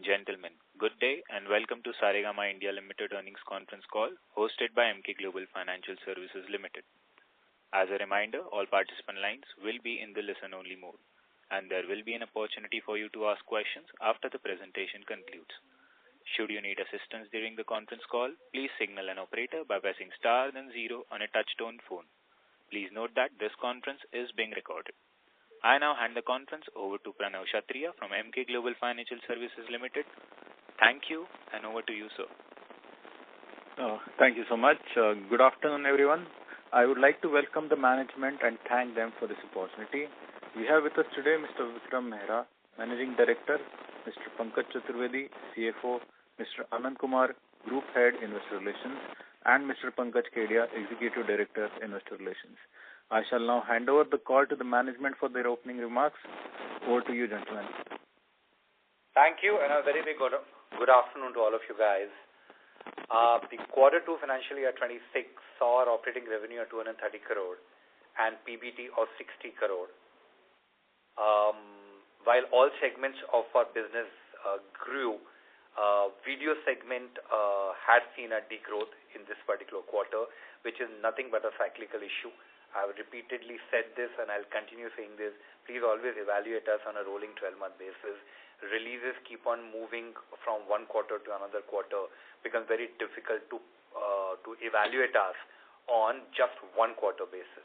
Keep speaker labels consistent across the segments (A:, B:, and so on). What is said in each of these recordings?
A: gentlemen, good day and welcome to Saregama India Limited earnings conference call hosted by Emkay Global Financial Services Limited. As a reminder, all participant lines will be in the listen-only mode and there will be an opportunity for you to ask questions after the presentation concludes. Should you need assistance during the conference call, please signal an operator by pressing star then 0 on a touch-tone phone. Please note that this conference is being recorded. I now hand the conference over to Pranav Kshatriya from Emkay Global Financial Services Limited. Thank you, and over to you, sir.
B: Thank you so much. Good afternoon, everyone. I would like to welcome the management and thank them for this opportunity. We have with us today Mr. Vikram Mehra, Managing Director, Mr. Pankaj Chaturvedi, CFO, Mr. Anand Kumar, Group Head, Investor Relations, and Mr. Pankaj Kedia, Executive Director, Investor Relations. I shall now hand over the call to the management for their opening remarks. Over to you, gentlemen.
C: Thank you, and a very big good afternoon to all of you guys. The Q2 financial year 26 saw our operating revenue at 230 crore and PBT of 60 crore. While all segments of our business grew, video segment had seen a degrowth in this particular quarter, which is nothing but a cyclical issue. I've repeatedly said this and I'll continue saying this. Please always evaluate us on a rolling 12-month basis. Releases keep on moving from one quarter to another quarter. Becomes very difficult to evaluate us on just one quarter basis.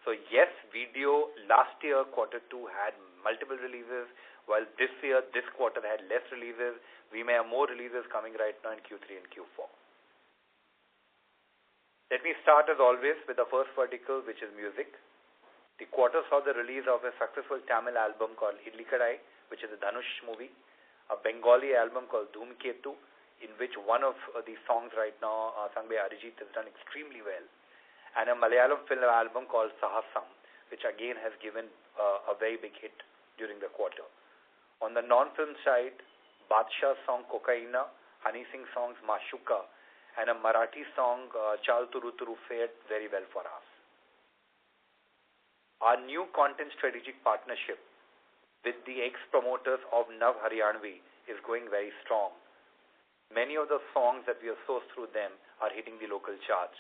C: So yes, video last year Q2 had multiple releases, while this year, this quarter had less releases. We may have more releases coming right now in Q3 and Q4. Let me start as always with the first vertical, which is music. The quarter saw the release of a successful Tamil album called Idli Kadai, which is a Dhanush movie, a Bengali album called Dhoomketu, in which one of the songs right now sung by Arijit has done extremely well, and a Malayalam film album called Sahasam, which again has given a very big hit during the quarter. On the non-film side, Badshah's song Kokaina, Honey Singh songs Mashuka, and a Marathi song, Chal Turu Turu, fared very well for us. Our new content strategic partnership with the ex-promoters of Nav Haryanvi is going very strong. Many of the songs that we have sourced through them are hitting the local charts.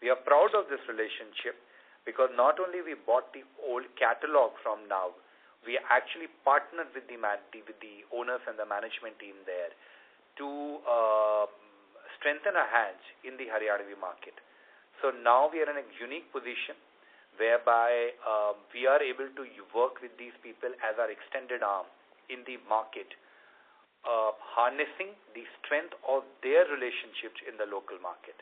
C: We are proud of this relationship because not only we bought the old catalog from Nav, we actually partnered with the owners and the management team there to strengthen our hands in the Haryanvi market. So now we are in a unique position whereby we are able to work with these people as our extended arm in the market, harnessing the strength of their relationships in the local market.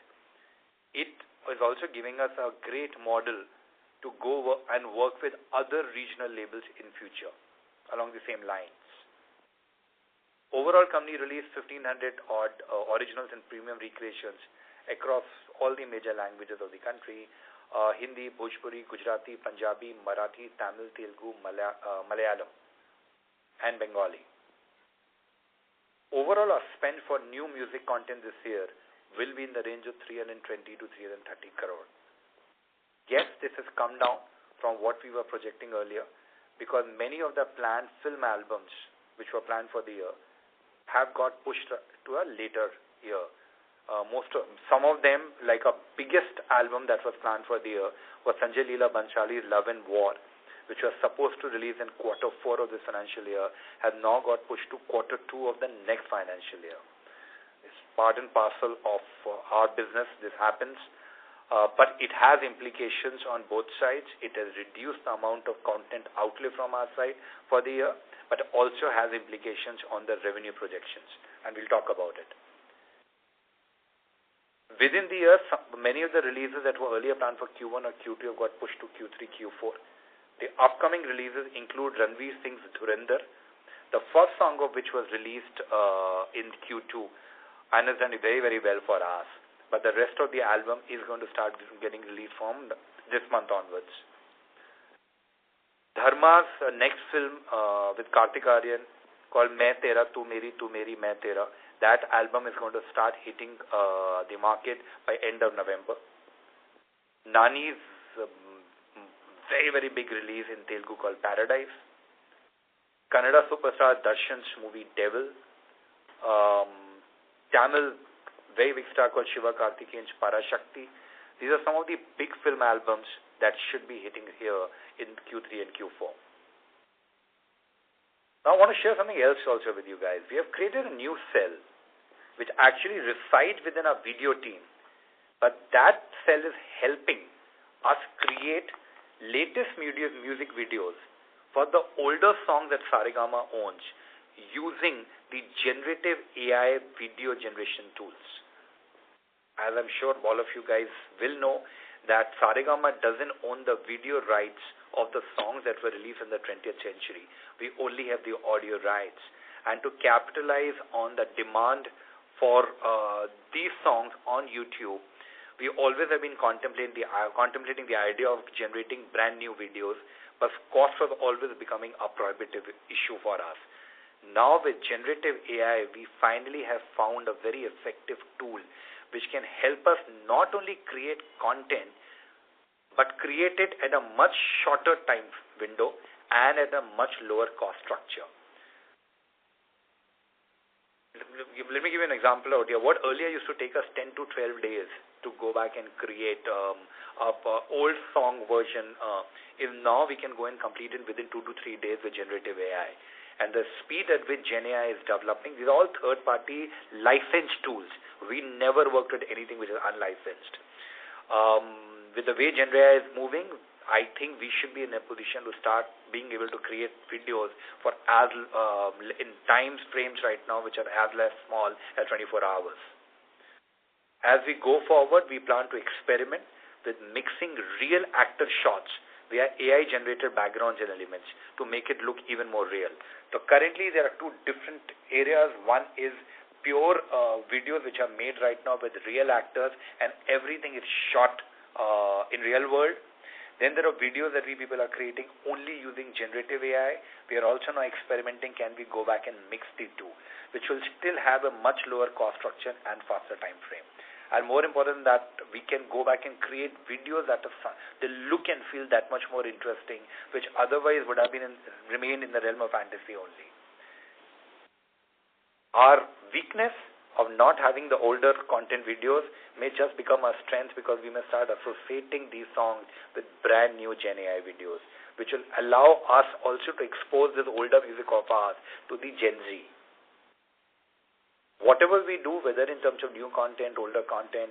C: It is also giving us a great model to go and work with other regional labels in future along the same lines. Overall, company released 1,500 odd originals and premium recreations across all the major languages of the country: Hindi, Bhojpuri, Gujarati, Punjabi, Marathi, Tamil, Telugu, Malayalam, and Bengali. Overall, our spend for new music content this year will be in the range of 320 to 330 crore. Yes, this has come down from what we were projecting earlier because many of the planned film albums which were planned for the year have got pushed to a later year. Some of them, like a biggest album that was planned for the year, was Sanjay Leela Bhanshali's Love and War, which was supposed to release in Q4 of this financial year, has now got pushed to Q2 of the next financial year. It's part and parcel of our business. This happens. But it has implications on both sides. It has reduced the amount of content outlay from our side for the year, but also has implications on the revenue projections, and we'll talk about it. Within the year, many of the releases that were earlier planned for Q1 or Q2 have got pushed to Q3, Q4. The upcoming releases include Ranveer Singh's Dhurandhar, the first song of which was released in Q2 and has done very, very well for us. But the rest of the album is going to start getting released from this month onwards. Dharma's next film with Kartik Aaryan called Main Tera, Tu Meri, Main Tera. That album is going to start hitting the market by end of November. Nani's very, very big release in Telugu called Paradise. Kannada superstar Darshan's movie Devil. Tamil, very big star called Shiva Karthikeyan's Parashakti. These are some of the big film albums that should be hitting here in Q3 and Q4. Now I want to share something else also with you guys. We have created a new cell which actually resides within our video team. But that cell is helping us create latest music videos for the older songs that Saregama owns using the generative AI video generation tools. As I'm sure all of you guys will know that Saregama doesn't own the video rights of the songs that were released in the 20th century. We only have the audio rights. And to capitalize on the demand for these songs on YouTube, we always have been contemplating the idea of generating brand new videos, but cost was always becoming a prohibitive issue for us. Now with generative AI, we finally have found a very effective tool which can help us not only create content, but create it at a much shorter time window and at a much lower cost structure. Let me give you an example out here. What earlier used to take us 10 to 12 days to go back and create a old song version, is now we can go and complete it within 2 to 3 days with generative AI. And the speed at which Gen AI is developing, these are all third-party licensed tools. We never worked with anything which is unlicensed. With the way Gen AI is moving, I think we should be in a position to start being able to create videos for as in time frames right now which are as less small as 24 hours. As we go forward, we plan to experiment with mixing real actor shots via AI-generated backgrounds and elements to make it look even more real. So currently there are two different areas. One is pure videos which are made right now with real actors and everything is shot in real world. Then there are videos that we people are creating only using generative AI. We are also now experimenting, can we go back and mix the two, which will still have a much lower cost structure and faster time frame. And more important than that, we can go back and create videos that they look and feel that much more interesting, which otherwise would have been remained in the realm of fantasy only. Our weakness of not having the older content videos may just become our strength because we may start associating these songs with brand new Gen AI videos, which will allow us also to expose this older music of ours to the Gen Z. Whatever we do, whether in terms of new content, older content,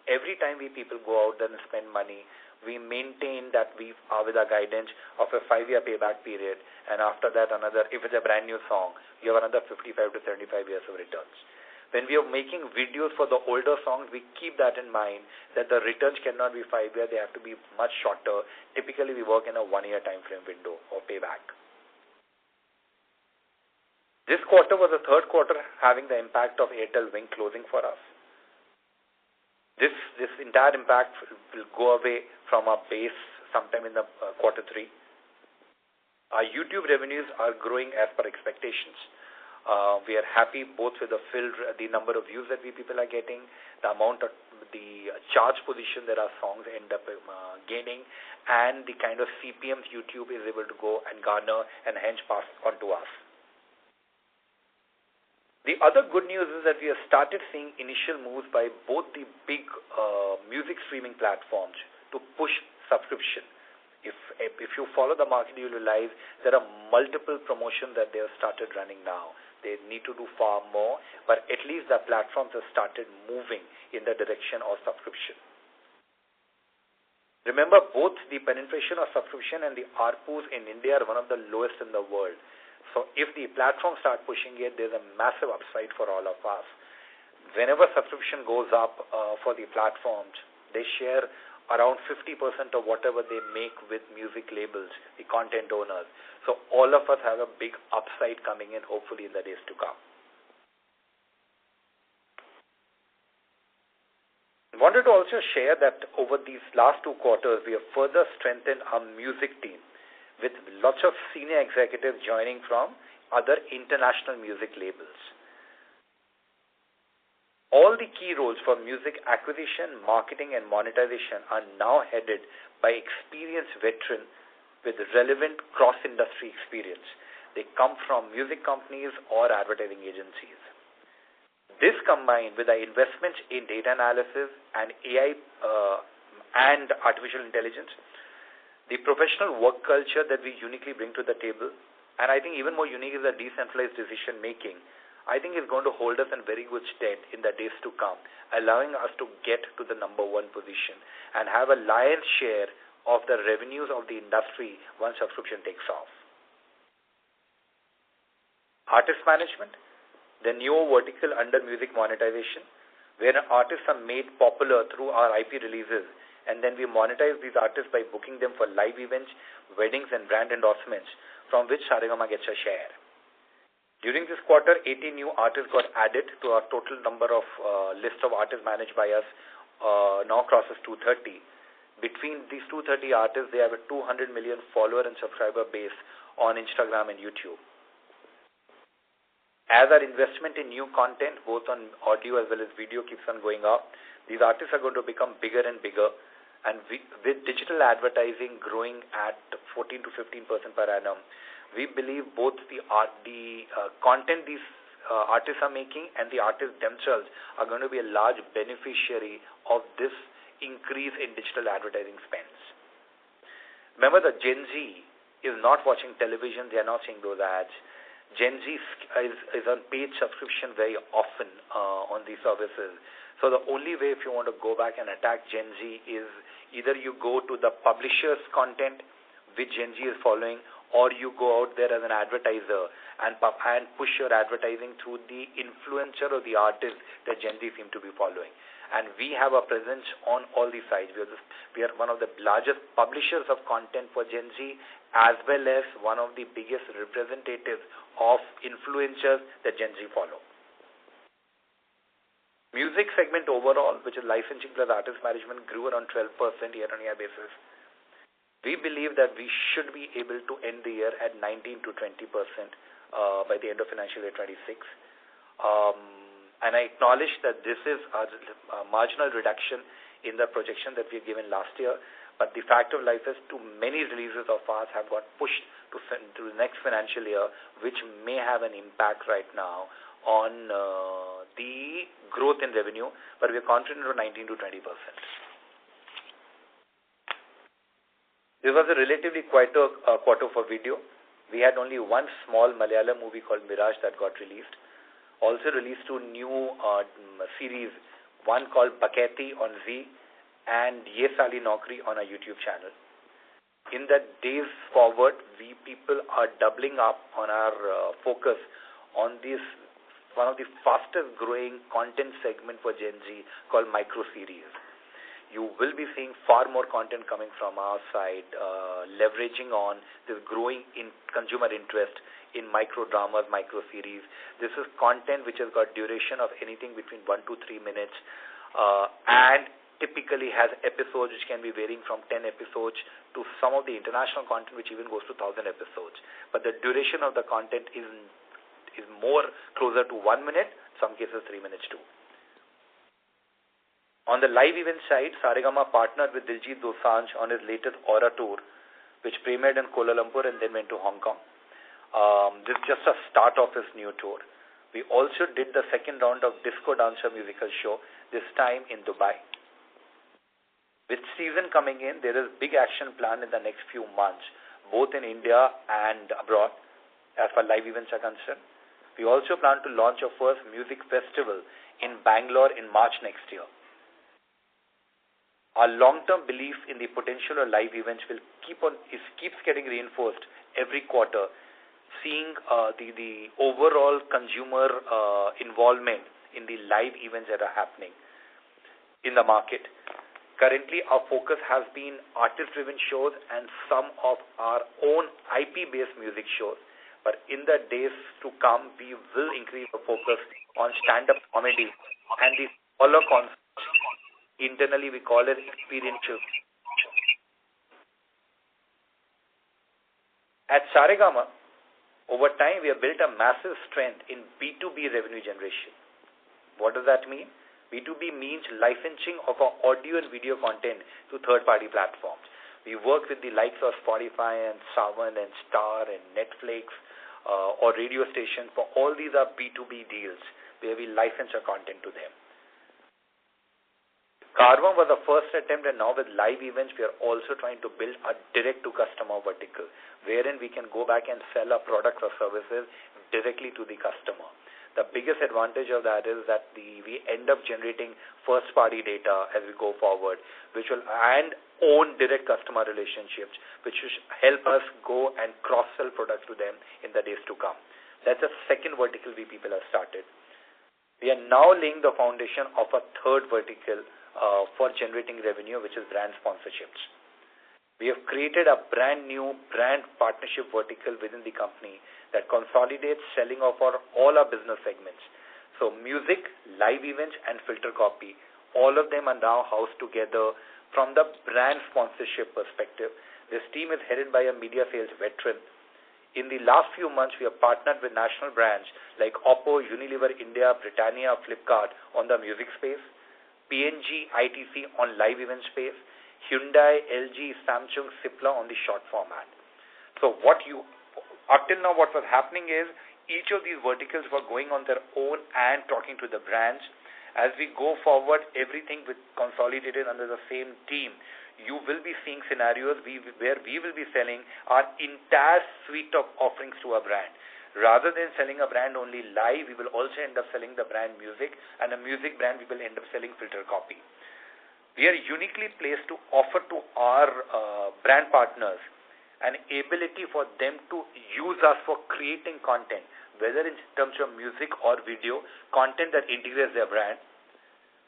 C: every time we people go out there and spend money, we maintain that we are with our guidance of a 5-year payback period, and after that another, if it's a brand new song, you have another 55 to 75 years of returns. When we are making videos for the older songs, we keep that in mind that the returns cannot be 5 years, they have to be much shorter. Typically, we work in a 1-year time frame window or payback. This quarter was the third quarter having the impact of Airtel Wing closing for us. This entire impact will go away from our base sometime in the quarter 3. Our YouTube revenues are growing as per expectations. We are happy both with the number of views that we people are getting, the amount of the charge position that our songs end up gaining, and the kind of CPMs YouTube is able to go and garner and hence pass on to us. The other good news is that we have started seeing initial moves by both the big music streaming platforms to push subscription. If you follow the market, you will realize there are multiple promotions that they have started running now. They need to do far more, but at least the platforms have started moving in the direction of subscription. Remember, both the penetration of subscription and the ARPUs in India are one of the lowest in the world. So if the platforms start pushing it, there's a massive upside for all of us. Whenever subscription goes up for the platforms, they share around 50% of whatever they make with music labels, the content owners. So all of us have a big upside coming in, hopefully in the days to come. I wanted to also share that over these last 2 quarters, we have further strengthened our music team with lots of senior executives joining from other international music labels. All the key roles for music acquisition, marketing, and monetization are now headed by experienced veterans with relevant cross-industry experience. They come from music companies or advertising agencies. This combined with our investments in data analysis and AI and artificial intelligence, the professional work culture that we uniquely bring to the table, and I think even more unique is the decentralized decision making, I think is going to hold us in very good stead in the days to come, allowing us to get to the number one position and have a lion's share of the revenues of the industry once subscription takes off. Artist management, the new vertical under music monetization, where artists are made popular through our IP releases, and then we monetize these artists by booking them for live events, weddings, and brand endorsements, from which Saregama gets a share. During this quarter, 80 new artists got added to our total number of list of artists managed by us, now crosses 230. Between these 230 artists, they have a 200 million follower and subscriber base on Instagram and YouTube. As our investment in new content, both on audio as well as video, keeps on going up, these artists are going to become bigger and bigger. And with digital advertising growing at 14 to 15% per annum, we believe both the content these artists are making and the artists themselves are going to be a large beneficiary of this increase in digital advertising spends. Remember that Gen Z is not watching television, they are not seeing those ads. Gen Z is on paid subscription very often on these services. So the only way if you want to go back and attack Gen Z is either you go to the publisher's content which Gen Z is following, or you go out there as an advertiser and push your advertising through the influencer or the artist that Gen Z seem to be following. And we have a presence on all these sides. We are one of the largest publishers of content for Gen Z, as well as one of the biggest representatives of influencers that Gen Z follow. Music segment overall, which is licensing plus artist management, grew around 12% year-on-year basis. We believe that we should be able to end the year at 19 to 20% by the end of financial year 26. And I acknowledge that this is a marginal reduction in the projection that we have given last year, but the fact of life is too many releases of ours have got pushed to the next financial year, which may have an impact right now on the growth in revenue, but we are confident of 19 to 20%. This was a relatively quieter quarter for video. We had only one small Malayalam movie called Mirage that got released. Also released two new series, one called Baketi on Z and Ye Sali Naukri on our YouTube channel. In the days forward, we people are doubling up on our focus on this, one of the fastest growing content segment for Gen Z called micro series. You will be seeing far more content coming from our side, leveraging on this growing consumer interest in micro dramas, micro series. This is content which has got duration of anything between 1 to 3 minutes and typically has episodes which can be varying from 10 episodes to some of the international content which even goes to 1,000 episodes. But the duration of the content is more closer to 1 minute, some cases 3 minutes too. On the live event side, Saregama partnered with Diljit Dosanjh on his latest Aura tour, which premiered in Kuala Lumpur and then went to Hong Kong. This is just a start of his new tour. We also did the second round of Disco Dancer musical show, this time in Dubai. With season coming in, there is big action planned in the next few months, both in India and abroad, as far live events are concerned. We also plan to launch our first music festival in Bangalore in March next year. Our long-term belief in the potential of live events will keeps getting reinforced every quarter, seeing the overall consumer involvement in the live events that are happening in the market. Currently, our focus has been artist-driven shows and some of our own IP-based music shows. But in the days to come, we will increase the focus on stand-up comedy and the smaller concerts. Internally, we call it experiential. At Saregama, over time, we have built a massive strength in B2B revenue generation. What does that mean? B2B means licensing of our audio and video content to third-party platforms. We work with the likes of Spotify and Saavn and Star and Netflix or radio station. For all these are B2B deals. where we license our content to them. Karma was the first attempt, and now with live events, we are also trying to build a direct-to-customer vertical, wherein we can go back and sell our products or services directly to the customer. The biggest advantage of that is that we end up generating first-party data as we go forward, and own direct customer relationships, which will help us go and cross-sell products to them in the days to come. That's the second vertical we people have started. We are now laying the foundation of a third vertical for generating revenue, which is brand sponsorships. We have created a brand new brand partnership vertical within the company that consolidates selling of all our business segments. So music, live events, and filter copy, all of them are now housed together from the brand sponsorship perspective. This team is headed by a media sales veteran. In the last few months, we have partnered with national brands like Oppo, Unilever India, Britannia, Flipkart on the music space, P&G, ITC on live event space, Hyundai, LG, Samsung, Cipla on the short format. So up till now what was happening is each of these verticals were going on their own and talking to the brands. As we go forward, everything with consolidated under the same team, you will be seeing scenarios where we will be selling our entire suite of offerings to a brand. Rather than selling a brand only live, we will also end up selling the brand music, and a music brand we will end up selling filter copy. We are uniquely placed to offer to our brand partners an ability for them to use us for creating content, whether in terms of music or video, content that integrates their brand.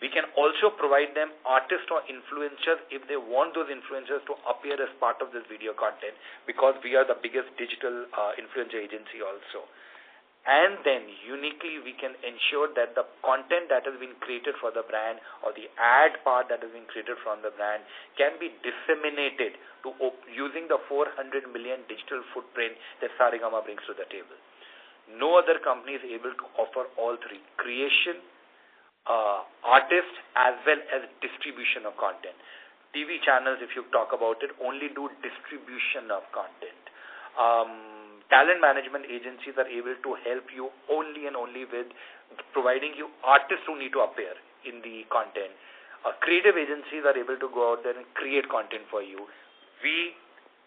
C: We can also provide them artists or influencers if they want those influencers to appear as part of this video content, because we are the biggest digital influencer agency also. And then uniquely we can ensure that the content that has been created for the brand or the ad part that has been created from the brand can be disseminated to using the 400 million digital footprint that Saregama brings to the table. No other company is able to offer all three: creation, artist, as well as distribution of content. TV channels, if you talk about it, only do distribution of content. Talent management agencies are able to help you only and only with providing you artists who need to appear in the content. Creative agencies are able to go out there and create content for you. We,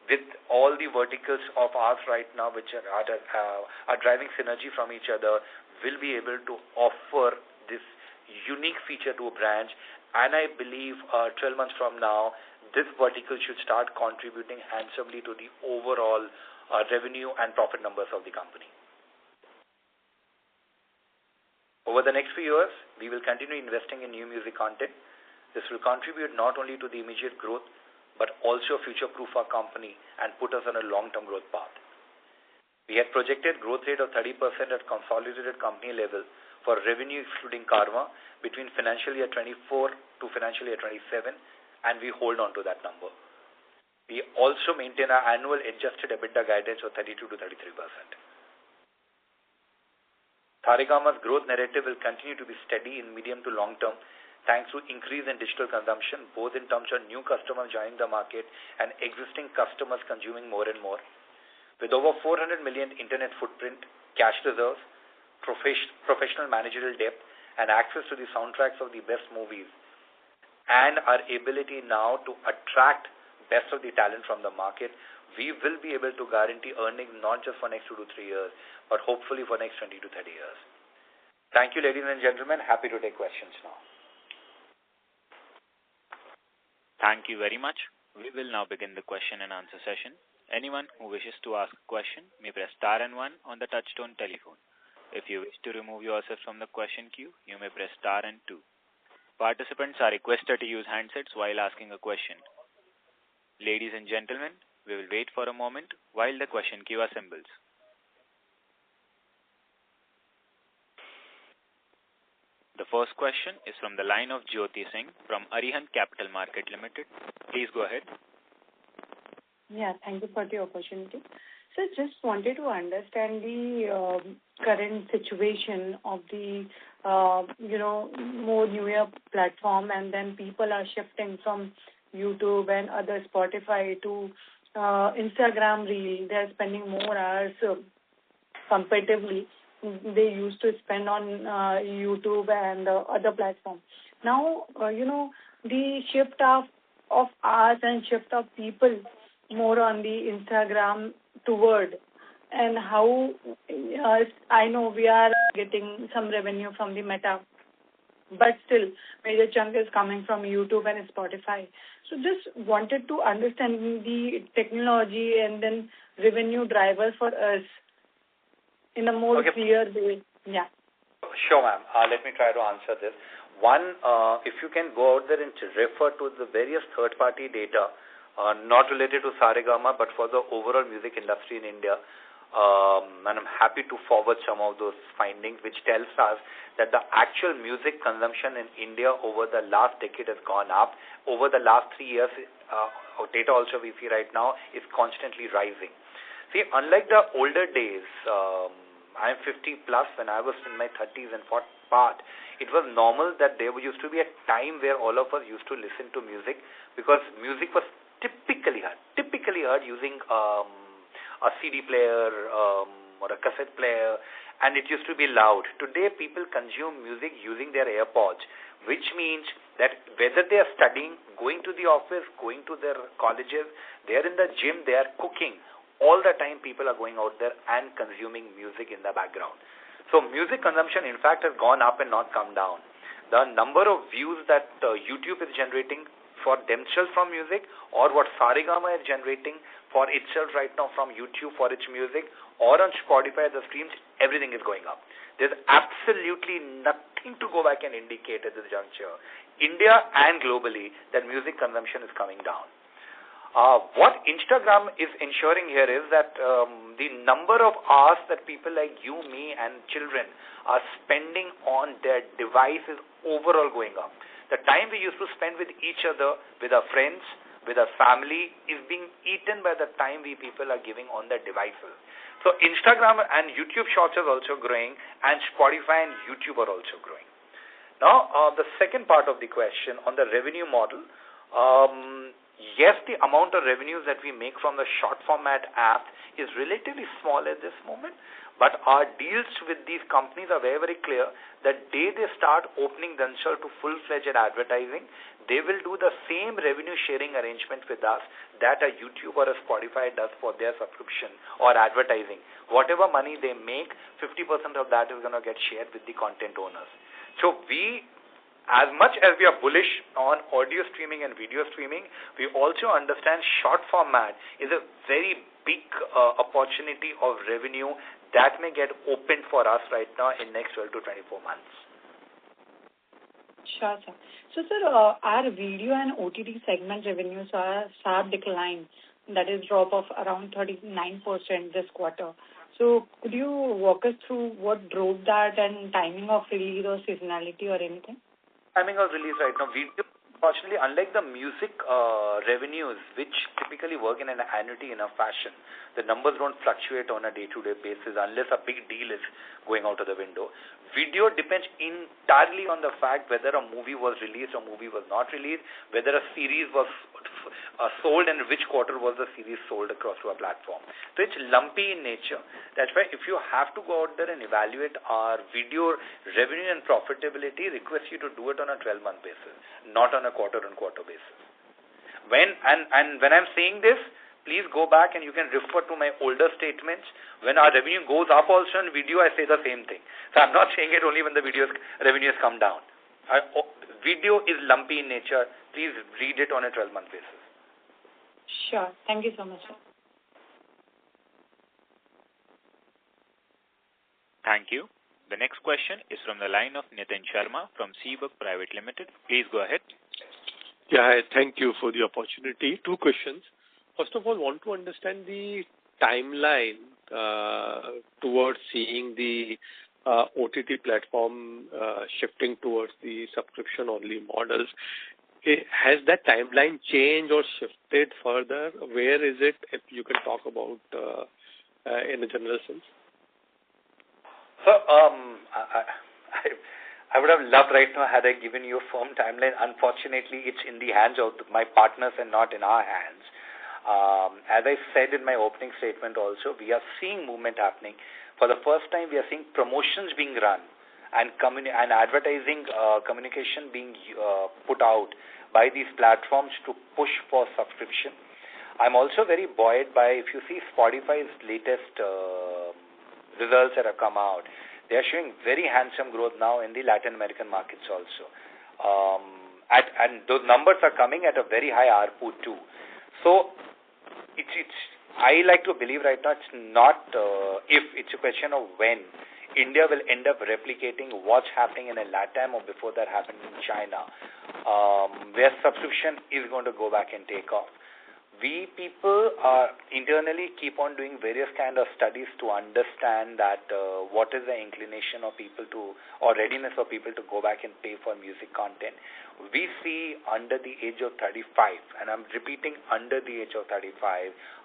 C: with all the verticals of ours right now, which are driving synergy from each other, will be able to offer this unique feature to a branch. And I believe 12 months from now, this vertical should start contributing handsomely to the overall revenue and profit numbers of the company. Over the next few years, we will continue investing in new music content. This will contribute not only to the immediate growth, but also future-proof our company and put us on a long-term growth path. We had projected growth rate of 30% at consolidated company level for revenue excluding Karma between financial year 24 to financial year 27, and we hold on to that number. We also maintain our annual adjusted EBITDA guidance of 32 to 33%. Saregama's growth narrative will continue to be steady in medium to long term, thanks to increase in digital consumption, both in terms of new customers joining the market and existing customers consuming more and more. With over 400 million internet footprint, cash reserves, professional managerial depth, and access to the soundtracks of the best movies, and our ability now to attract best of the talent from the market, we will be able to guarantee earnings not just for next 2 to 3 years, but hopefully for next 20 to 30 years. Thank you, ladies and gentlemen. Happy to take questions now.
A: Thank you very much. We will now begin the question and answer session. Anyone who wishes to ask a question may press star and 1 on the touchtone telephone. If you wish to remove yourself from the question queue, you may press star and 2. Participants are requested to use handsets while asking a question. Ladies and gentlemen, we will wait for a moment while the question queue assembles. The first question is from the line of Jyoti Singh from Arihant Capital Market Limited. Please go ahead.
D: Yeah, thank you for the opportunity. So just wanted to understand the current situation of the, more newer platform, and then people are shifting from YouTube and other Spotify to Instagram Reel. They're spending more hours comparatively they used to spend on YouTube and other platforms. Now, the shift of us and shift of people more on the Instagram toward, and how I know we are getting some revenue from the Meta, but still major chunk is coming from YouTube and Spotify. So just wanted to understand the technology and then revenue drivers for us in a more clear way. Yeah.
C: Sure, ma'am. Let me try to answer this. One, if you can go out there and refer to the various third-party data, not related to Saregama, but for the overall music industry in India, and I'm happy to forward some of those findings, which tells us that the actual music consumption in India over the last decade has gone up. Over the last 3 years, data also we see right now is constantly rising. See, unlike the older days, I'm 50 plus. When I was in my 30s and 40 part, it was normal that there used to be a time where all of us used to listen to music, because music was typically heard using a CD player or a cassette player, and it used to be loud. Today, people consume music using their AirPods, which means that whether they are studying, going to the office, going to their colleges, they are in the gym, they are cooking, all the time people are going out there and consuming music in the background. So music consumption, in fact, has gone up and not come down. The number of views that YouTube is generating for themselves from music, or what Saregama is generating for itself right now from YouTube for its music, or on Spotify, the streams, everything is going up. There's absolutely nothing to go back and indicate at this juncture, India and globally, that music consumption is coming down. What Instagram is ensuring here is that the number of hours that people like you, me, and children are spending on their device is overall going up. The time we used to spend with each other, with our friends, with our family, is being eaten by the time we people are giving on their devices. So Instagram and YouTube Shorts is also growing, and Spotify and YouTube are also growing. Now, the second part of the question on the revenue model, yes, the amount of revenues that we make from the short format app is relatively small at this moment, but our deals with these companies are very, very clear that they start opening themselves to full-fledged advertising, they will do the same revenue sharing arrangement with us that a YouTube or a Spotify does for their subscription or advertising. Whatever money they make, 50% of that is going to get shared with the content owners. So as much as we are bullish on audio streaming and video streaming, we also understand short format is a very big opportunity of revenue that may get opened for us right now in next 12 to 24 months.
D: Sure, sir. So, sir, our video and OTT segment revenues are sharp decline, that is drop of around 39% this quarter. So, could you walk us through what drove that and timing of release or seasonality or anything?
C: Timing of release right now, video, unfortunately, unlike the music revenues, which typically work in an annuity in a fashion, the numbers don't fluctuate on a day-to-day basis unless a big deal is going out of the window. Video depends entirely on the fact whether a movie was released or movie was not released, whether a series was sold and which quarter was the series sold across to a platform. So it's lumpy in nature. That's why if you have to go out there and evaluate our video revenue and profitability, request you to do it on a 12-month basis, not on a quarter-on-quarter basis. When I'm saying this, please go back and you can refer to my older statements. When our revenue goes up also in video, I say the same thing. So I'm not saying it only when the revenue has come down. Video is lumpy in nature. Please read it on a 12-month basis.
D: Sure. Thank you so much, sir.
A: Thank you. The next question is from the line of Nitin Sharma from Seabook Private Limited. Please go ahead.
E: Yeah, thank you for the opportunity. Two questions. First of all, want to understand the timeline towards seeing the OTT platform shifting towards the subscription-only models. Has that timeline changed or shifted further? Where is it, if you can talk about in a general sense?
C: So, I would have loved right now had I given you a firm timeline. Unfortunately, it's in the hands of my partners and not in our hands. As I said in my opening statement also, we are seeing movement happening. For the first time, we are seeing promotions being run and advertising communication being put out by these platforms to push for subscription. I'm also very buoyed by, if you see Spotify's latest results that have come out, they are showing very handsome growth now in the Latin American markets also. And those numbers are coming at a very high ARPU too. So I like to believe right now it's not if, it's a question of when India will end up replicating what's happening in a LATAM or before that happened in China, where subscription is going to go back and take off. We people internally keep on doing various kind of studies to understand that what is the inclination of people to, or readiness of people to go back and pay for music content. We see under the age of 35, and I'm repeating under the age of 35,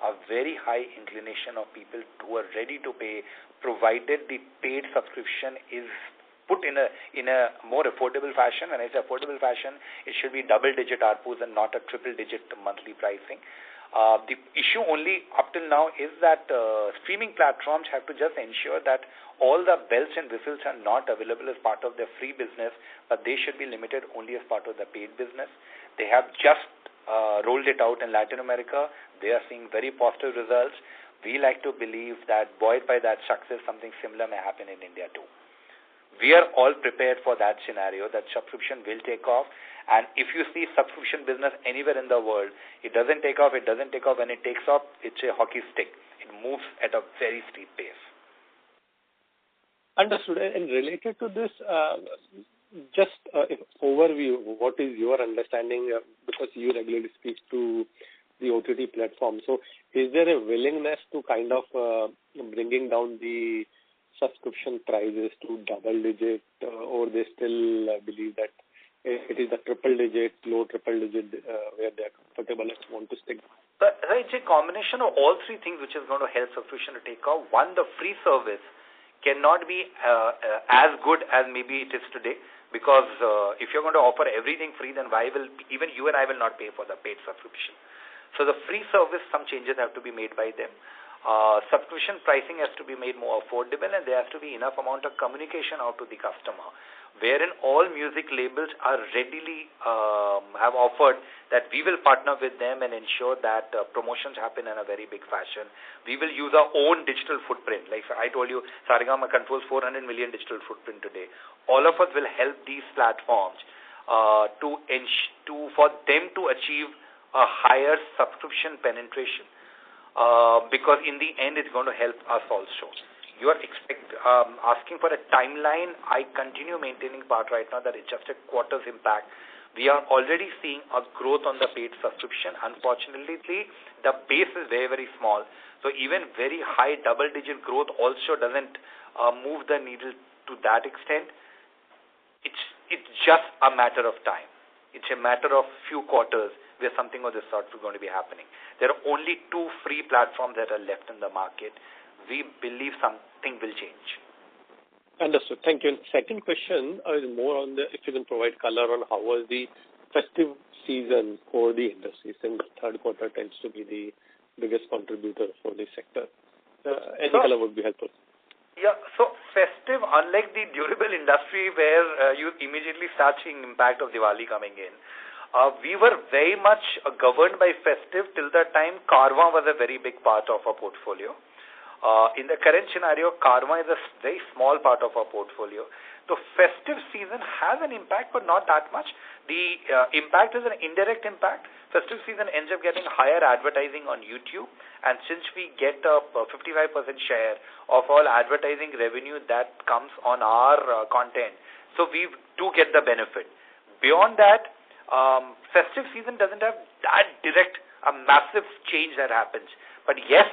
C: a very high inclination of people who are ready to pay, provided the paid subscription is put in a more affordable fashion. When I say affordable fashion, it should be double-digit ARPUs and not a triple-digit monthly pricing. The issue only up till now is that streaming platforms have to just ensure that all the bells and whistles are not available as part of their free business, but they should be limited only as part of the paid business. They have just rolled it out in Latin America. They are seeing very positive results. We like to believe that, buoyed by that success, something similar may happen in India too. We are all prepared for that scenario, that subscription will take off. And if you see subscription business anywhere in the world, it doesn't take off. When it takes off, it's a hockey stick. It moves at a very steep pace.
E: Understood. And related to this, just overview, what is your understanding, because you regularly speak to the OTT platform. So is there a willingness to kind of bringing down the subscription prices to double digit, or they still believe that it is the triple digit, low triple digit where they are comfortable and want to stick?
C: But it's a combination of all three things which is going to help subscription to take off. One, the free service cannot be as good as maybe it is today, because if you're going to offer everything free, then why will even you and I will not pay for the paid subscription? So the free service, some changes have to be made by them. Subscription pricing has to be made more affordable, and there has to be enough amount of communication out to the customer, wherein all music labels are readily have offered that we will partner with them and ensure that promotions happen in a very big fashion. We will use our own digital footprint. Like I told you, Saregama controls 400 million digital footprint today. All of us will help these platforms for them to achieve a higher subscription penetration, because in the end it's going to help us also. You are asking for a timeline. I continue maintaining part right now that it's just a quarter's impact. We are already seeing a growth on the paid subscription. Unfortunately, the base is very, very small. So even very high double-digit growth also doesn't move the needle to that extent. It's just a matter of time. It's a matter of few quarters where something of this sort is going to be happening. There are only 2 free platforms that are left in the market. We believe something will change.
E: Understood. Thank you. And second question is more on if you can provide color on how was the festive season for the industry, since third quarter tends to be the biggest contributor for the sector. Any color would be helpful.
C: Yeah, so festive, unlike the durable industry where you immediately start seeing impact of Diwali coming in, we were very much governed by festive till the time Carvaan was a very big part of our portfolio. In the current scenario, Carvaan is a very small part of our portfolio. The festive season has an impact, but not that much. The impact is an indirect impact. Festive season ends up getting higher advertising on YouTube, and since we get a 55% share of all advertising revenue that comes on our content, so we do get the benefit. Beyond that, festive season doesn't have that direct, a massive change that happens. But yes,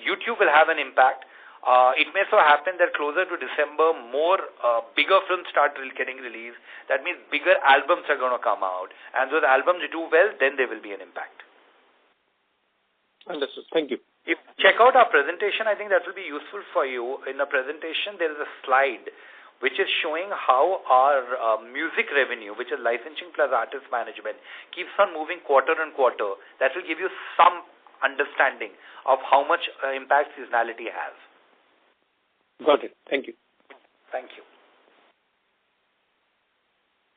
C: YouTube will have an impact. It may so happen that closer to December, more bigger films start getting released. That means bigger albums are going to come out. And those albums do well, then there will be an impact.
E: Understood. Thank you.
C: If check out our presentation, I think that will be useful for you. In the presentation, there is a slide which is showing how our music revenue, which is licensing plus artist management, keeps on moving quarter on quarter. That will give you some understanding of how much impact seasonality has.
E: Got it. Thank you.
C: Thank you.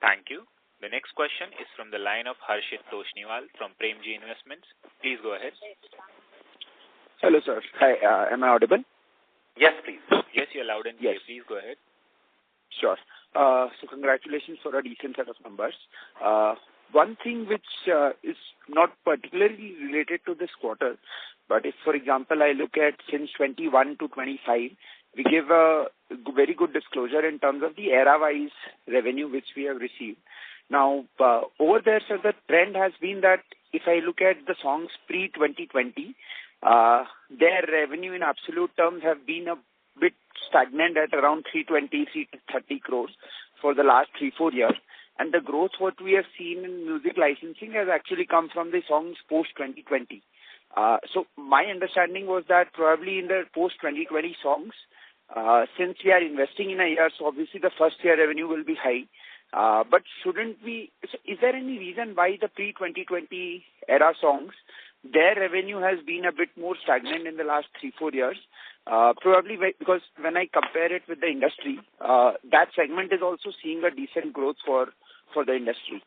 A: Thank you. The next question is from the line of Harshit Toshniwal from Premji Investments. Please go ahead.
F: Hello, sir. Hi, am I audible?
C: Yes, please.
A: Yes, you're loud and clear.
F: Yes.
A: Please go ahead.
F: Sure. So congratulations for a decent set of numbers. One thing which is not particularly related to this quarter, but if, for example, I look at since 21 to 25, we give a very good disclosure in terms of the era-wise revenue which we have received. Now, over there, sir, the trend has been that if I look at the songs pre-2020, their revenue in absolute terms have been a bit stagnant at around 330 crores for the last 3-4 years. And the growth what we have seen in music licensing has actually come from the songs post-2020. So my understanding was that probably in the post-2020 songs, since we are investing in a year, so obviously the first year revenue will be high. But shouldn't we, is there any reason why the pre-2020 era songs, their revenue has been a bit more stagnant in the last 3-4 years? Probably because when I compare it with the industry, that segment is also seeing a decent growth for the industry.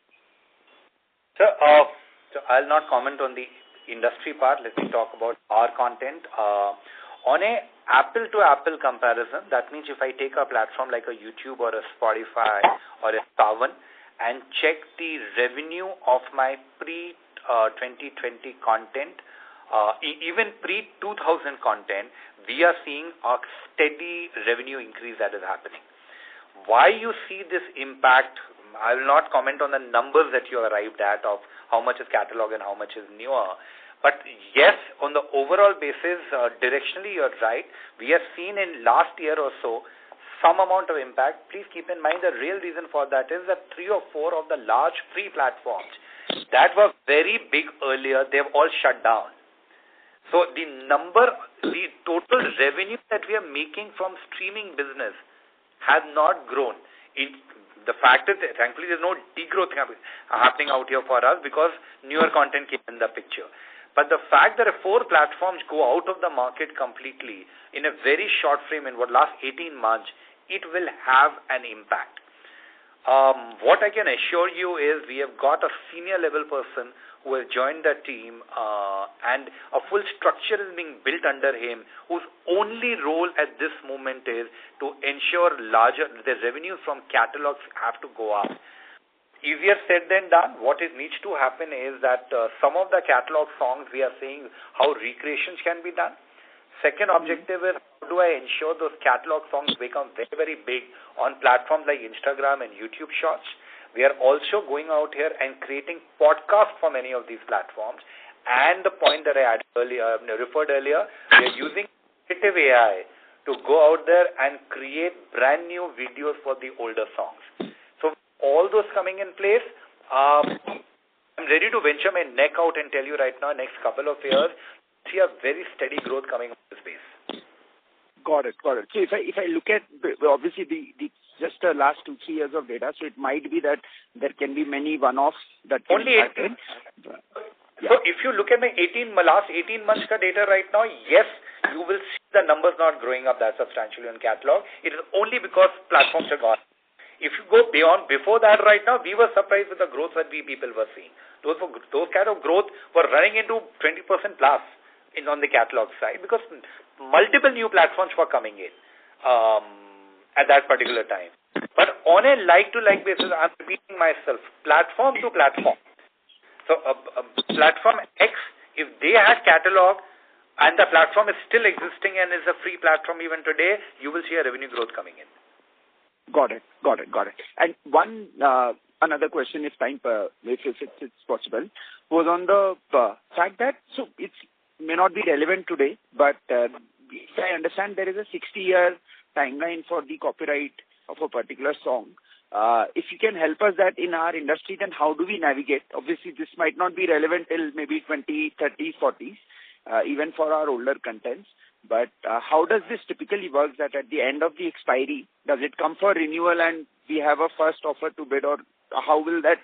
C: So I'll not comment on the industry part. Let me talk about our content. On a apple-to-apple comparison, that means if I take a platform like a YouTube or a Spotify or a Savan and check the revenue of my pre-2020 content, even pre-2000 content, we are seeing a steady revenue increase that is happening. Why you see this impact, I will not comment on the numbers that you arrived at of how much is catalog and how much is newer. But yes, on the overall basis, directionally you're right. We have seen in last year or so some amount of impact. Please keep in mind the real reason for that is that 3 or 4 of the large free platforms that were very big earlier, they've all shut down. So the total revenue that we are making from streaming business has not grown. The fact is that thankfully there's no degrowth happening out here for us because newer content came in the picture. But the fact that 4 platforms go out of the market completely in a very short frame in last 18 months, it will have an impact. What I can assure you is we have got a senior level person who has joined the team and a full structure is being built under him whose only role at this moment is to ensure the revenues from catalogs have to go up. Easier said than done. What needs to happen is that some of the catalog songs we are seeing how recreations can be done. Second objective is how do I ensure those catalog songs become very, very big on platforms like Instagram and YouTube Shorts. We are also going out here and creating podcasts for many of these platforms. And the point that I referred earlier, we are using creative AI to go out there and create brand new videos for the older songs. All those coming in place, I'm ready to venture my neck out and tell you right now, next couple of years, see a very steady growth coming up in the space.
F: Got it. So if I look at obviously the just the last 2-3 years of data, so it might be that there can be many one-offs that can
C: only
F: happen.
C: So if you look at my last 18 months ka data right now, yes, you will see the numbers not growing up that substantially on catalog. It is only because platforms are gone. If you go before that right now, we were surprised with the growth that we people were seeing. Those kind of growth were running into 20% plus on the catalog side because multiple new platforms were coming in at that particular time. But on a like-to-like basis, I'm repeating myself, platform to platform. So platform X, if they had catalog and the platform is still existing and is a free platform even today, you will see a revenue growth coming in.
F: Got it. And one another question, if it's possible, was on the fact that so it may not be relevant today, but if I understand there is a 60-year timeline for the copyright of a particular song. If you can help us that in our industry, then how do we navigate? Obviously, this might not be relevant till maybe 20, 30, 40s, even for our older contents. But how does this typically work that at the end of the expiry, does it come for renewal and we have a first offer to bid, or how will that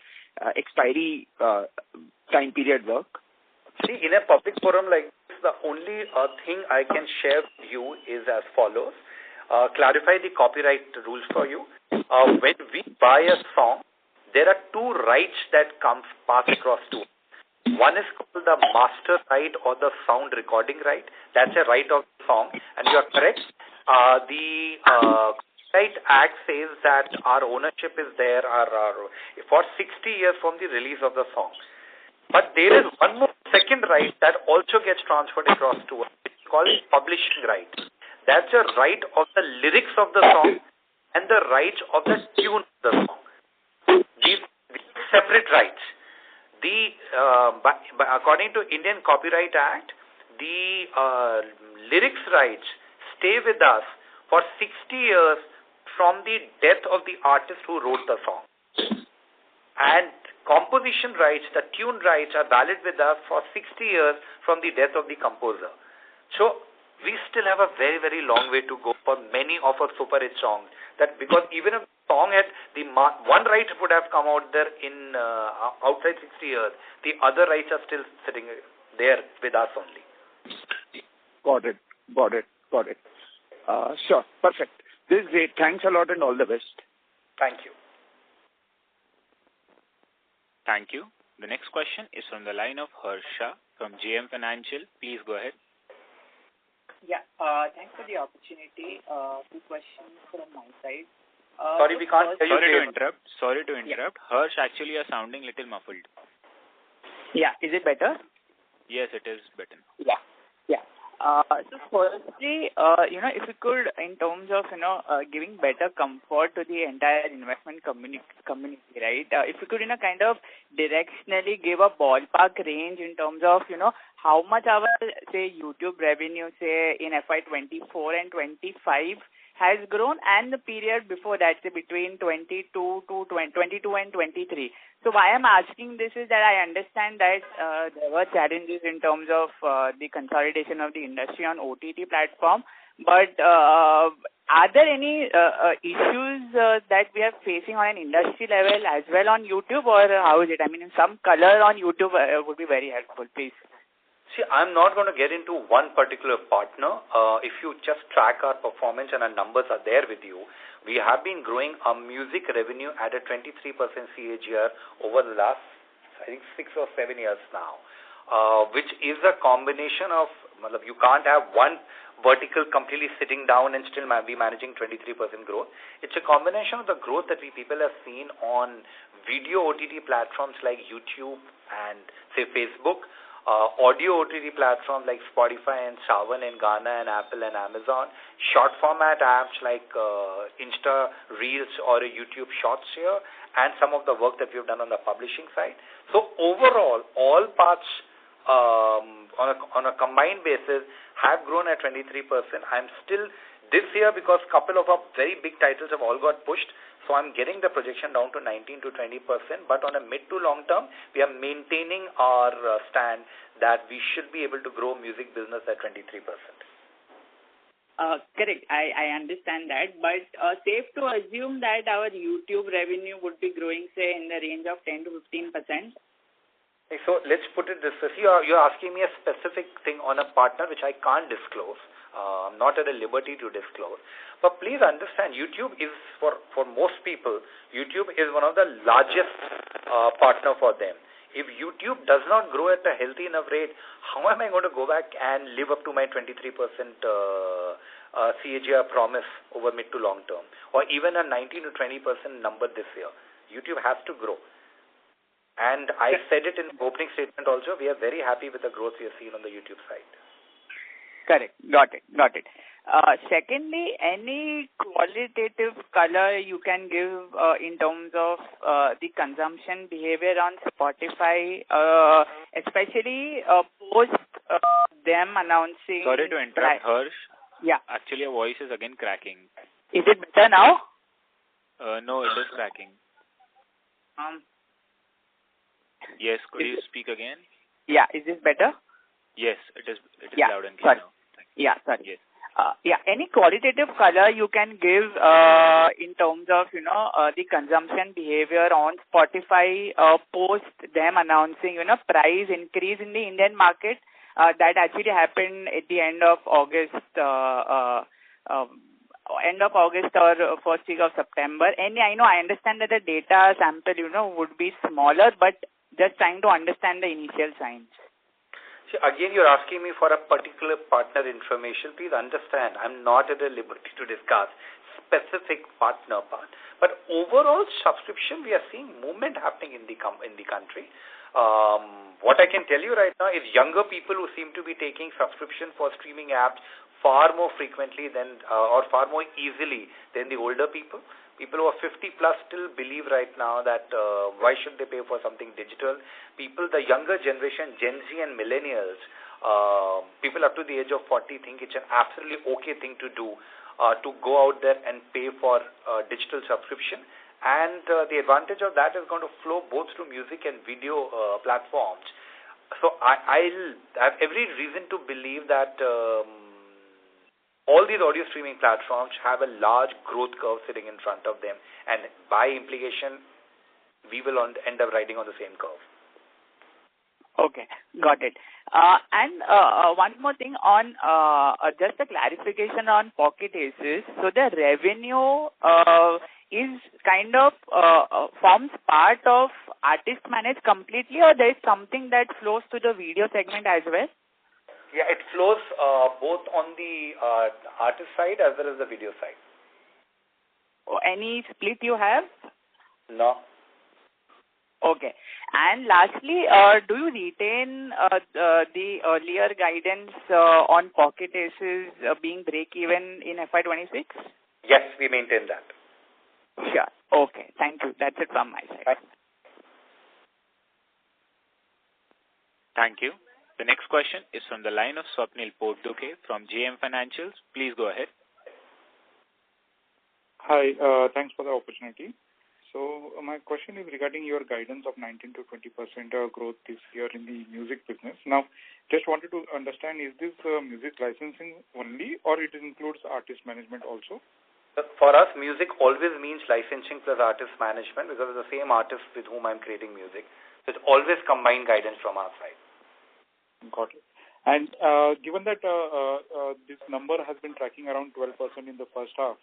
F: expiry time period work?
C: See, in a public forum like this, the only thing I can share with you is as follows. clarify the copyright rules for you. When we buy a song, there are two rights that pass across to us. One is called the master right or the sound recording right. That's a right of the song. And you are correct. The Copyright Act says that our ownership is there for 60 years from the release of the song. But there is one more second right that also gets transferred across to us. It's called publishing right. That's a right of the lyrics of the song and the right of the tune of the song. These separate rights. According to Indian Copyright Act, the lyrics rights stay with us for 60 years from the death of the artist who wrote the song. And composition rights, the tune rights, are valid with us for 60 years from the death of the composer. So we still have a very, very long way to go for many of our super hit songs. That because even if the song had one right would have come out there in outside 60 years, the other rights are still sitting there with us only.
F: Got it. Sure. Perfect. This is great. Thanks a lot and all the best.
C: Thank you.
A: Thank you. The next question is from the line of Harsha from JM Financial. Please go ahead.
G: Yeah, thanks for the opportunity. Two questions from my side.
C: Sorry, we can't hear you.
A: Sorry to interrupt. Yeah. Harsh, actually you are sounding little muffled.
G: Yeah, is it better?
A: Yes, it is better.
G: Yeah. So firstly, if you could, in terms of, giving better comfort to the entire investment community, right? If you could, kind of directionally give a ballpark range in terms of, how much our, say, YouTube revenue, say, in FY24 and 25 has grown, and the period before that, say, between 22 and 23. So why I'm asking this is that I understand that there were challenges in terms of the consolidation of the industry on OTT platform, but are there any issues that we are facing on an industry level as well on YouTube, or how is it? I mean, some color on YouTube would be very helpful, please.
C: See, I'm not going to get into one particular partner. If you just track our performance and our numbers are there with you, we have been growing our music revenue at a 23% CAGR over the last, I think, 6 or 7 years now, which is a combination of, you can't have one vertical completely sitting down and still be managing 23% growth. It's a combination of the growth that people have seen on video OTT platforms like YouTube and, say, Facebook, audio OTT platforms like Spotify and Savan and Ghana and Apple and Amazon, short format apps like Insta Reels or YouTube Shorts here, and some of the work that we've done on the publishing side. So overall, all parts on a combined basis have grown at 23%. I'm still this year, because a couple of our very big titles have all got pushed, so I'm getting the projection down to 19 to 20%, but on a mid to long term, we are maintaining our stand that we should be able to grow music business at 23%.
G: Correct. I understand that, but safe to assume that our YouTube revenue would be growing, say, in the range of 10 to 15%?
C: So let's put it this way. You're asking me a specific thing on a partner which I can't disclose. I'm not at a liberty to disclose. But please understand, YouTube is, for most people, YouTube is one of the largest partner for them. If YouTube does not grow at a healthy enough rate, how am I going to go back and live up to my 23% CAGR promise over mid to long term, or even a 19 to 20% number this year? YouTube has to grow. And I said it in the opening statement also, we are very happy with the growth we are seeing on the YouTube side.
G: Correct. Got it. Secondly, any qualitative color you can give in terms of the consumption behavior on Spotify, especially post them announcing...
A: Sorry to interrupt, Harsh.
G: Yeah.
A: Actually, your voice is again cracking.
G: Is it better now?
A: No, it is cracking. Yes, could you speak again?
G: Yeah, is this better?
A: Yes, it is loud and clear now.
G: Yeah, sorry.
A: Yes.
G: Any qualitative color you can give in terms of, the consumption behavior on Spotify post them announcing, price increase in the Indian market that actually happened at the end of August end of August or first week of September? I understand that the data sample, would be smaller, but just trying to understand the initial signs.
C: See, again, you're asking me for a particular partner information. Please understand, I'm not at a liberty to discuss specific partner part. But overall subscription, we are seeing movement happening in the country. What I can tell you right now is younger people who seem to be taking subscription for streaming apps far more frequently than or far more easily than the older people. People who are 50 plus still believe right now that why should they pay for something digital? People, the younger generation, Gen Z and millennials, people up to the age of 40 think it's an absolutely okay thing to do, to go out there and pay for digital subscription. And the advantage of that is going to flow both through music and video platforms. So I'll have every reason to believe that all these audio streaming platforms have a large growth curve sitting in front of them, and by implication, we will end up riding on the same curve.
G: Okay, got it. And one more thing on just a clarification on Pocket Aces. So the revenue is kind of forms part of artist managed completely, or there is something that flows to the video segment as well?
C: Yeah, it flows both on the artist side as well as the video side.
G: Any split you have?
C: No.
G: Okay. And lastly, do you retain the earlier guidance on Pocket Aces being break-even in FY26?
C: Yes, we maintain that.
G: Sure. Okay. Thank you. That's it from my side.
C: Right.
A: Thank you. The next question is from the line of Swapnil Potduke from JM Financials. Please go ahead.
H: Hi, thanks for the opportunity. So my question is regarding your guidance of 19 to 20% growth this year in the music business. Now, just wanted to understand, is this music licensing only, or it includes artist management also?
C: For us, music always means licensing plus artist management, because it's the same artist with whom I'm creating music. So it's always combined guidance from our side.
H: Got it. And given that this number has been tracking around 12% in the first half,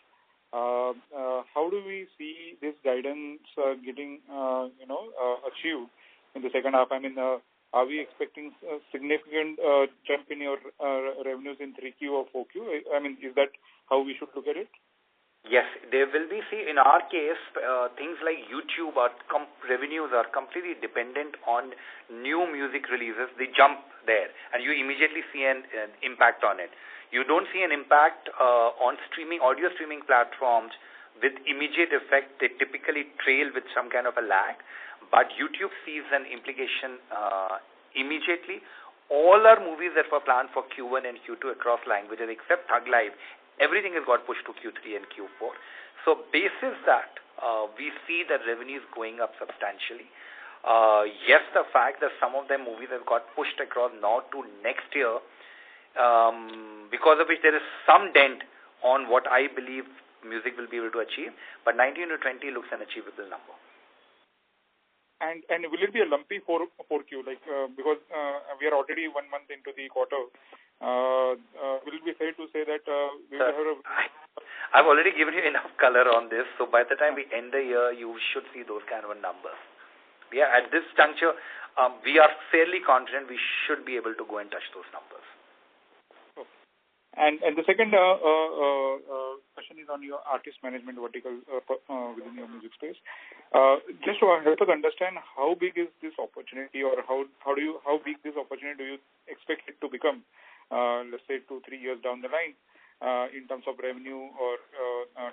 H: how do we see this guidance getting achieved in the second half? I mean, are we expecting a significant jump in your revenues in 3Q or 4Q? I mean, is that how we should look at it?
C: Yes, there will be. See, in our case, things like YouTube revenues are completely dependent on new music releases. They jump there, and you immediately see an impact on it. You don't see an impact on audio streaming platforms with immediate effect. They typically trail with some kind of a lag, but YouTube sees an implication immediately. All our movies that were planned for Q1 and Q2 across languages, except Thug Life, everything has got pushed to Q3 and Q4. So basis that, we see that revenue is going up substantially. Yes, the fact that some of them movies have got pushed across now to next year, because of which there is some dent on what I believe music will be able to achieve, but 19 to 20 looks an achievable number.
H: And will it be a lumpy 4Q? Like, because we are already 1 month into the quarter, will it be fair to say that we will have
C: I've already given you enough color on this, so by the time we end the year, you should see those kind of numbers. Yeah, at this juncture, we are fairly confident we should be able to go and touch those numbers.
H: And the second question is on your artist management vertical within your music space. Just to help us understand, how big is this opportunity, or how big this opportunity do you expect it to become, let's say 2-3 years down the line, in terms of revenue or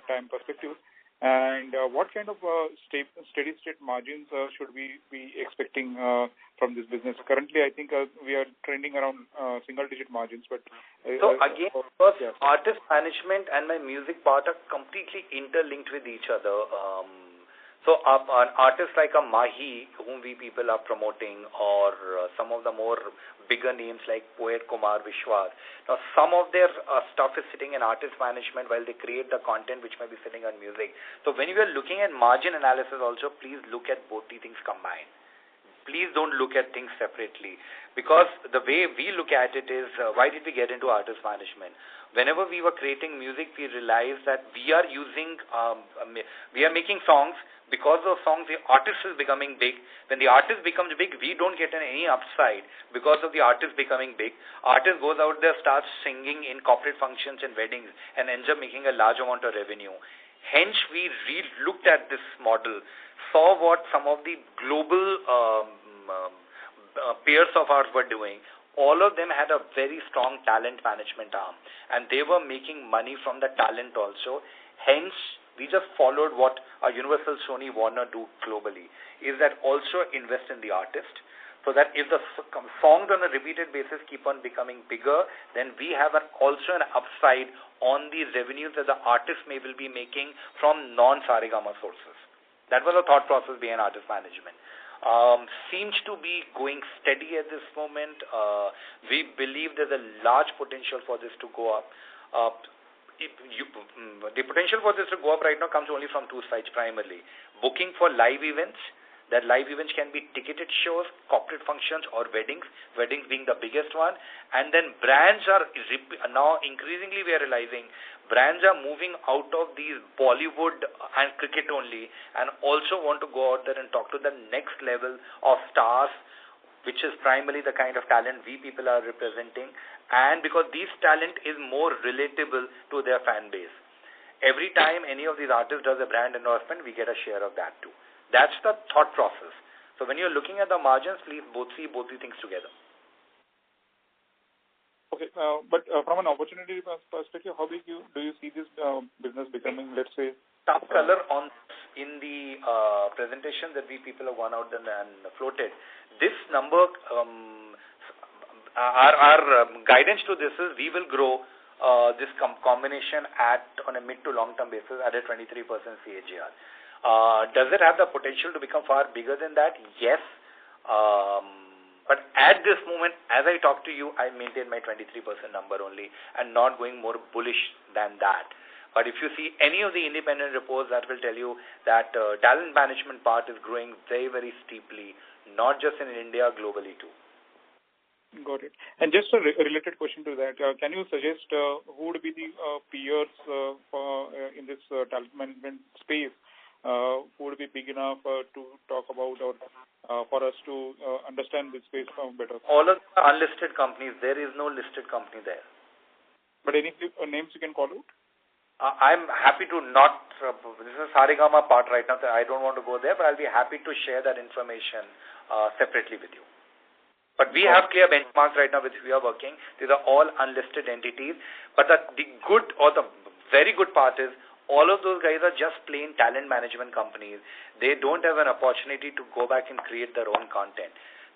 H: time perspective? And what kind of steady state margins should we be expecting from this business? Currently, I think we are trending around single-digit margins. But
C: so again, first, yeah. Artist management and my music part are completely interlinked with each other. So an artist like a Mahi, whom we people are promoting, or some of the more bigger names like Poet Kumar Vishwas. Now, some of their stuff is sitting in artist management while they create the content which may be sitting on music. So when you are looking at margin analysis also, please look at both the things combined. Please don't look at things separately, because the way we look at it is, why did we get into artist management? whenever we were creating music, we realized that we are making songs. Because of songs, the artist is becoming big. When the artist becomes big, we don't get any upside because of the artist becoming big. Artist goes out there, starts singing in corporate functions and weddings and ends up making a large amount of revenue. Hence, we looked at this model, saw what some of the global peers of ours were doing. All of them had a very strong talent management arm, and they were making money from the talent also. Hence, we just followed what Universal, Sony, Warner do globally, is that also invest in the artist, so that if the songs on a repeated basis keep on becoming bigger, then we have also an upside on the revenues that the artist will be making from non-Saregama sources. That was the thought process behind artist management. Seems to be going steady at this moment. We believe there's a large potential for this to go up. The potential for this to go up right now comes only from two sides primarily. Booking for live events. That live events can be ticketed shows, corporate functions, or weddings being the biggest one. And then brands are now increasingly, we are realizing, brands are moving out of these Bollywood and cricket only and also want to go out there and talk to the next level of stars, which is primarily the kind of talent we people are representing. And because these talent is more relatable to their fan base. Every time any of these artists does a brand endorsement, we get a share of that too. That's the thought process. So when you're looking at the margins, please see both the things together.
H: Okay, but from an opportunity perspective, how big do you see this business becoming, let's say?
C: Top color on in the presentation that we people have gone out and floated. This number, our guidance to this is we will grow this combination on a mid to long term basis at a 23% CAGR. Does it have the potential to become far bigger than that? Yes. But at this moment, as I talk to you, I maintain my 23% number only and not going more bullish than that. But if you see any of the independent reports, that will tell you that talent management part is growing very, very steeply, not just in India, globally too.
H: Got it. And just a related question to that, can you suggest who would be the peers in this talent management space? Who would be big enough to talk about or for us to understand this space better?
C: All of the unlisted companies. There is no listed company there.
H: But any names you can call out?
C: I'm happy to not. This is Saregama part right now. I don't want to go there, but I'll be happy to share that information separately with you. But we have clear benchmarks right now which we are working. These are all unlisted entities. But the good or the very good part is all of those guys are just plain talent management companies. They don't have an opportunity to go back and create their own content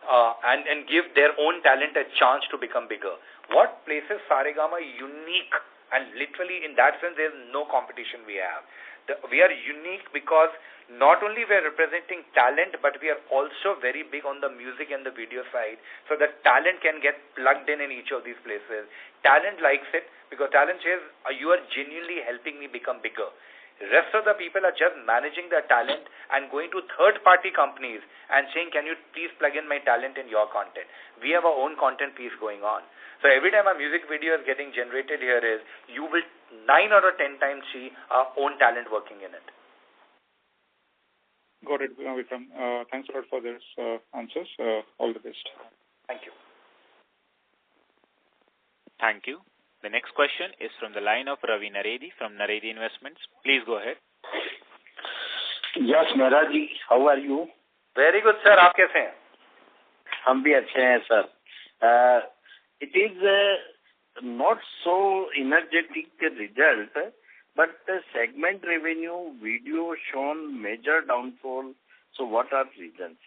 C: and give their own talent a chance to become bigger. What places Saregama unique, and literally in that sense there is no competition we have. We are unique because not only we are representing talent, but we are also very big on the music and the video side, so that talent can get plugged in each of these places. Talent likes it because talent says, you are genuinely helping me become bigger. The rest of the people are just managing their talent and going to third-party companies and saying, can you please plug in my talent in your content? We have our own content piece going on. So every time a music video is getting generated here you will 9 out of 10 times see our own talent working in it.
H: Got it, Vikram. Thanks a lot for this answers. All the best.
C: Thank you.
A: Thank you. The next question is from the line of Ravi Naredi from Naredi Investments. Please go ahead.
I: Yes, Mehra ji, how are you?
C: Very good, sir. आप कैसे हैं?
I: हम भी अच्छे हैं, sir. It is not so energetic result, but the segment revenue video shown major downfall. So what are reasons?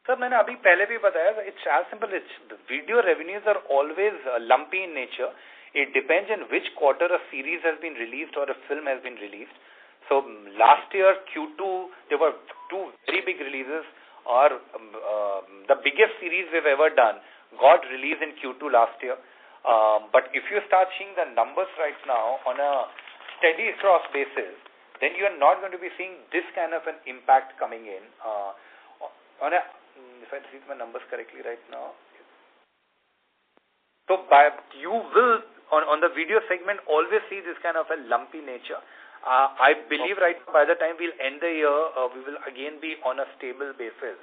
C: Sir, मैंने अभी पहले भी बताया, it's as simple. The video revenues are always lumpy in nature. It depends on which quarter a series has been released or a film has been released. So last year, Q2, there were two very big releases. The biggest series we've ever done got released in Q2 last year. But if you start seeing the numbers right now on a steady cross basis, then you are not going to be seeing this kind of an impact coming in. If I see my numbers correctly right now. So you will on the video segment always see this kind of a lumpy nature. I believe right now by the time we'll end the year, we will again be on a stable basis.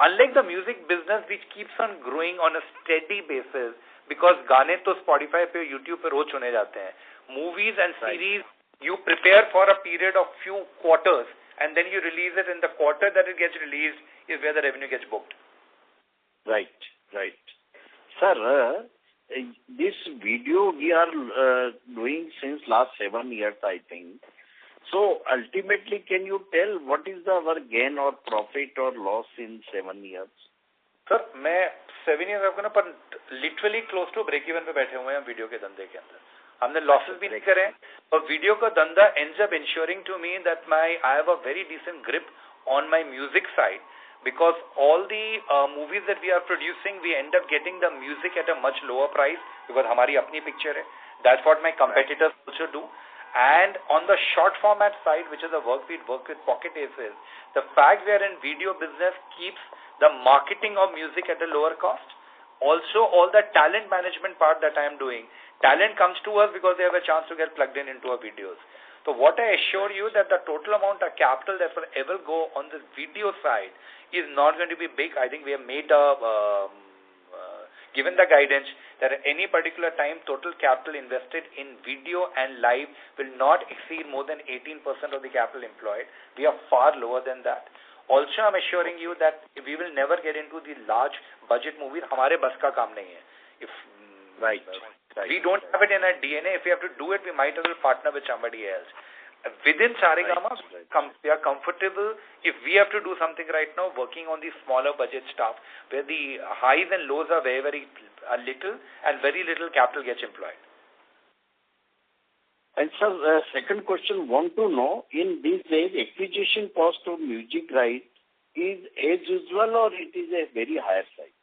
C: Unlike the music business, which keeps on growing on a steady basis, because गाने तो Spotify पे YouTube पे रोज सुने जाते हैं. Movies and series, you prepare for a period of few quarters and then you release it in the quarter that it gets released is where the revenue gets booked.
I: Right. Sir, this video we are doing since last 7 years, I think. So ultimately, can you tell what is our gain or profit or loss in 7 years?
C: Sir, मैं 7 years आपको ना पर literally close to break even पे बैठे हुए हैं video के धंधे के अंदर. हमने losses भी नहीं करे और वीडियो का धंधा ends up ensuring to me that I have a very decent grip on my music side, because all the movies that we are producing, we end up getting the music at a much lower price because हमारी अपनी picture है. That's what my competitors also do. And on the short format side, which is the work we work with Pocket Aces, the fact we are in video business keeps the marketing of music at a lower cost. Also, all the talent management part that I am doing, talent comes to us because they have a chance to get plugged into our videos. So what I assure you that the total amount of capital that will ever go on the video side is not going to be big. I think we have made given the guidance that at any particular time, total capital invested in video and live will not exceed more than 18% of the capital employed. We are far lower than that. Also, I'm assuring you that we will never get into the large budget movies. हमारे बस का काम नहीं है. If we don't have it in our DNA, if we have to do it, we might as well partner with somebody else. Within Saregama, we are comfortable if we have to do something right now, working on the smaller budget stuff, where the highs and lows are very, very little and very little capital gets employed.
I: And sir, second question, want to know, in these days, acquisition cost of music right is as usual or it is a very higher side?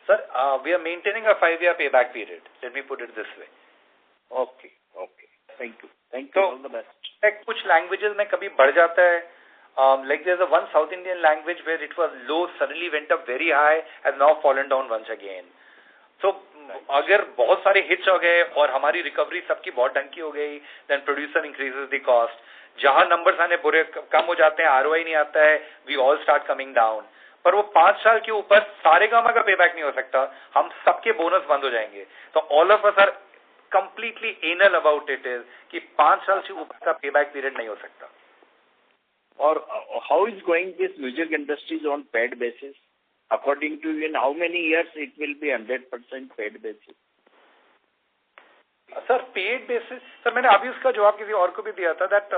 C: Sir, we are maintaining a 5-year payback period. Let me put it this way.
I: Okay. Thank you. All the best.
C: कुछ languages में कभी बढ़ जाता है. Like there's a one South Indian language where it was low, suddenly went up very high, has now fallen down once again. So अगर बहुत सारे hits हो गए और हमारी recovery सबकी बहुत ढंग की हो गई, then producer increases the cost. जहाँ numbers आने बुरे कम हो जाते हैं, ROI नहीं आता है, we all start coming down. पर वो 5 साल के ऊपर सारेगामा का payback नहीं हो सकता, हम सबके bonus बंद हो जाएंगे. So all of us are completely anal about it is कि 5 साल से ऊपर का payback period नहीं हो सकता.
I: Or how is going this music industry on paid basis? According to you, in how many years it will be 100% paid basis?
C: Sir, paid basis. Sir, मैंने अभी उसका जवाब किसी और को भी दिया था that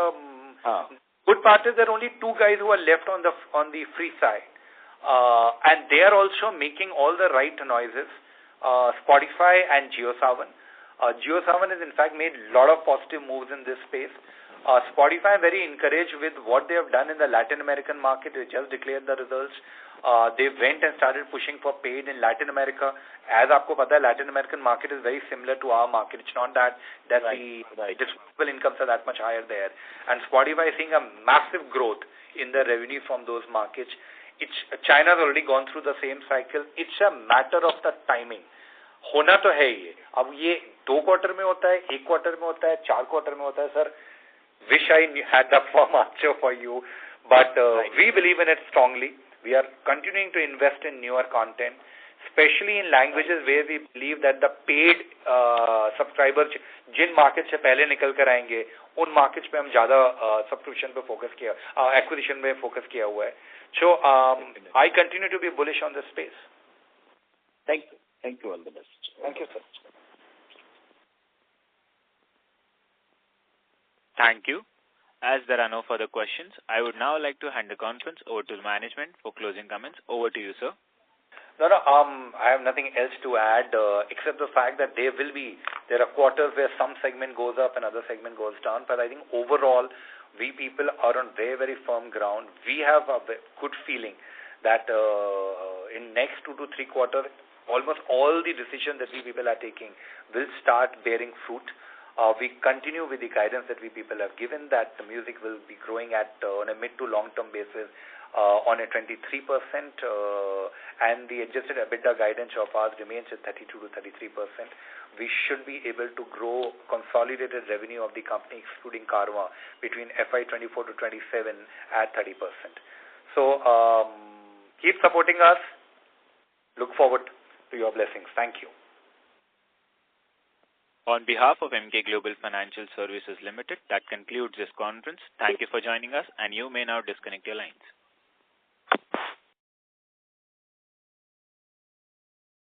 C: good part is there are only 2 guys who are left on the free side, and they are also making all the right noises. Spotify and JioSaavn. JioSaavn has in fact made a lot of positive moves in this space. Spotify very encouraged with what they have done in the Latin American market. They just declared the results. They went and started pushing for paid in Latin America. As आपको पता है, Latin American market is very similar to our market. It's not that the disposable incomes are that much higher there. And Spotify is seeing a massive growth in the revenue from those markets. China has already gone through the same cycle. It's a matter of the timing. होना तो है ये. अब ये 2 quarter में होता है, 1 quarter में होता है, 4 quarter में होता है. Sir, wish I had the firm answer for you, but we believe in it strongly. We are continuing to invest in newer content, especially in languages where we believe that the paid subscribers Jin markets से पहले निकल कर आएंगे, उन markets पे हम ज़्यादा subscription पे focus किया, acquisition पे focus किया हुआ है. So I continue to be bullish on this space.
I: Thank you. All the best.
C: Thank you, sir.
A: Thank you. As there are no further questions, I would now like to hand the conference over to the management for closing comments. Over to you, sir.
C: No, I have nothing else to add except the fact that there are quarters where some segment goes up and other segment goes down. But I think overall, we people are on very, very firm ground. We have a good feeling that in next 2 to 3 quarters, almost all the decisions that we people are taking will start bearing fruit. We continue with the guidance that we people have given that the music will be growing at on a mid to long-term basis on a 23%, and the adjusted EBITDA guidance of ours remains at 32 to 33%. We should be able to grow consolidated revenue of the company, excluding Karma, between FY24 to 27 at 30%. So keep supporting us. Look forward to your blessings. Thank you.
A: On behalf of Emkay Global Financial Services Limited, that concludes this conference. Thank you for joining us, and you may now disconnect your lines.